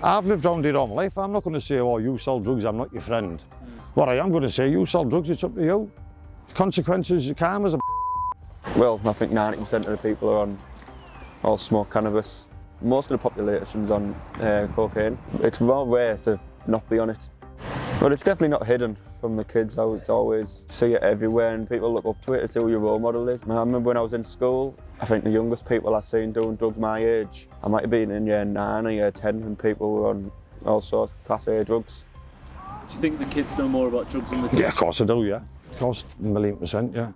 I've lived around here all my life. I'm not going to say, oh, you sell drugs, I'm not your friend. What I am going to say, you sell drugs, it's up to you. Consequences, karma's a Well, I think 90% of the people are on all smoke cannabis. Most of the population's on cocaine. It's well rare to not be on it. But it's definitely not hidden from the kids. I would always see it everywhere and people look up to it. It's who your role model is. I remember when I was in school, I think the youngest people I've seen doing drugs my age, I might have been in year 9 or year 10 and people were on all sorts of class A drugs. Do you think the kids know more about drugs than the teens? Yeah, of course I do, yeah. Of course, 1,000,000%, yeah.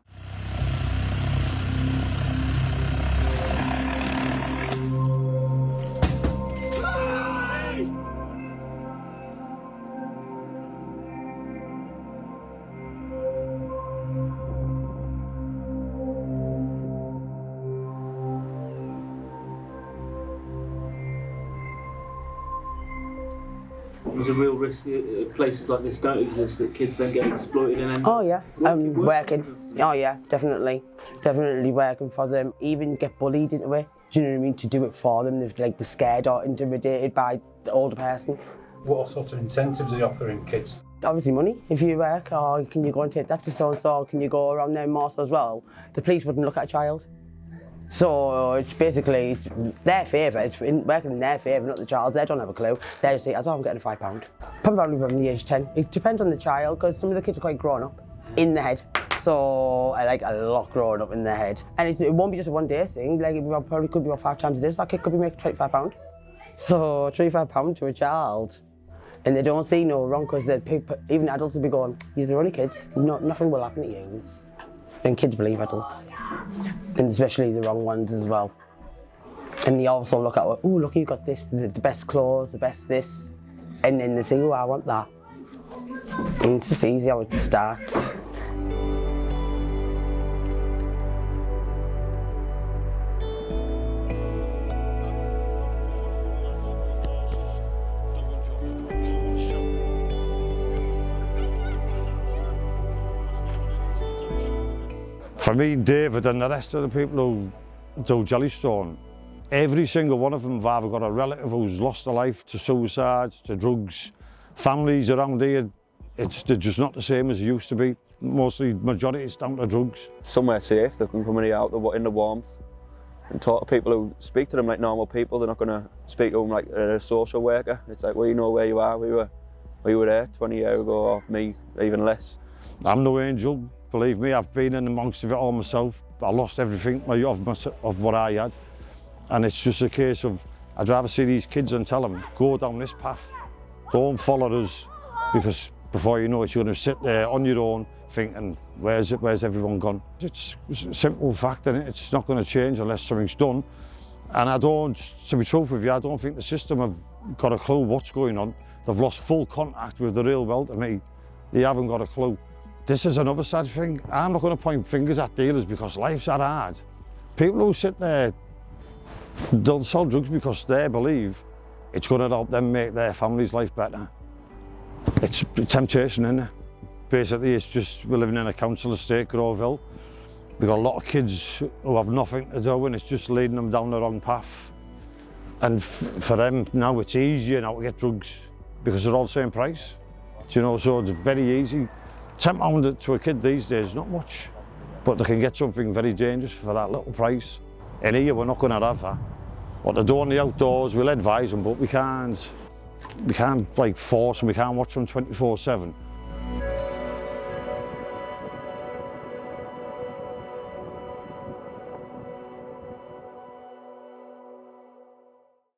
There's a real risk if places like this don't exist, that kids then get exploited and end Oh yeah, working. Oh yeah, definitely. Definitely working for them. Even get bullied into it. Do you know what I mean? To do it for them. They're scared or intimidated by the older person. What sort of incentives are you offering kids? Obviously money. If you work, or can you go and take that to so-and-so, can you go around there more so as well? The police wouldn't look at a child. So it's basically their favour, it's working in their favour, not the child's. They don't have a clue. They just say, oh, I'm getting £5. Probably from the age of 10. It depends on the child, because some of the kids are quite grown up in the head. So I like a lot grown up in their head. And it won't be just a one day thing, like it probably could be about 5 times a day. So that kid could be making £25. So £25 to a child. And they don't see no wrong, because even adults will be going, these are only kids, nothing will happen to you. And kids believe adults, and especially the wrong ones as well. And they also look at, oh look, you got this, the best clothes, the best this, and then they say, oh, I want that. And it's just easy how it starts. For me, David and the rest of the people who do Jellystone, every single one of them have either got a relative who's lost their life to suicide, to drugs. Families around here, they're just not the same as they used to be. Mostly, majority it's down to drugs. Somewhere safe, they can come in here out in the warmth and talk to people who speak to them like normal people. They're not going to speak to them like a social worker. It's like, well, you know where you are. We were there 20 years ago, or me, even less. I'm no angel. Believe me, I've been in amongst of it all myself. I lost everything of what I had. And it's just a case of, I'd rather see these kids and tell them, go down this path. Don't follow us, because before you know it, you're going to sit there on your own thinking, where's everyone gone? It's a simple fact, and it's not going to change unless something's done. And to be truthful with you, I don't think the system have got a clue what's going on. They've lost full contact with the real world to me. They haven't got a clue. This is another sad thing. I'm not going to point fingers at dealers because life's that hard. People who sit there, they'll sell drugs because they believe it's going to help them make their family's life better. It's a temptation, isn't it? Basically, it's just, we're living in a council estate, Groveville. We've got a lot of kids who have nothing to do, and it's just leading them down the wrong path. And for them, now it's easier now to get drugs because they're all the same price. Do you know, so it's very easy. £10 to a kid these days, not much, but they can get something very dangerous for that little price. And here we're not going to have that. What they do on the outdoors, we'll advise them, but we can't like force them, we can't watch them 24/7.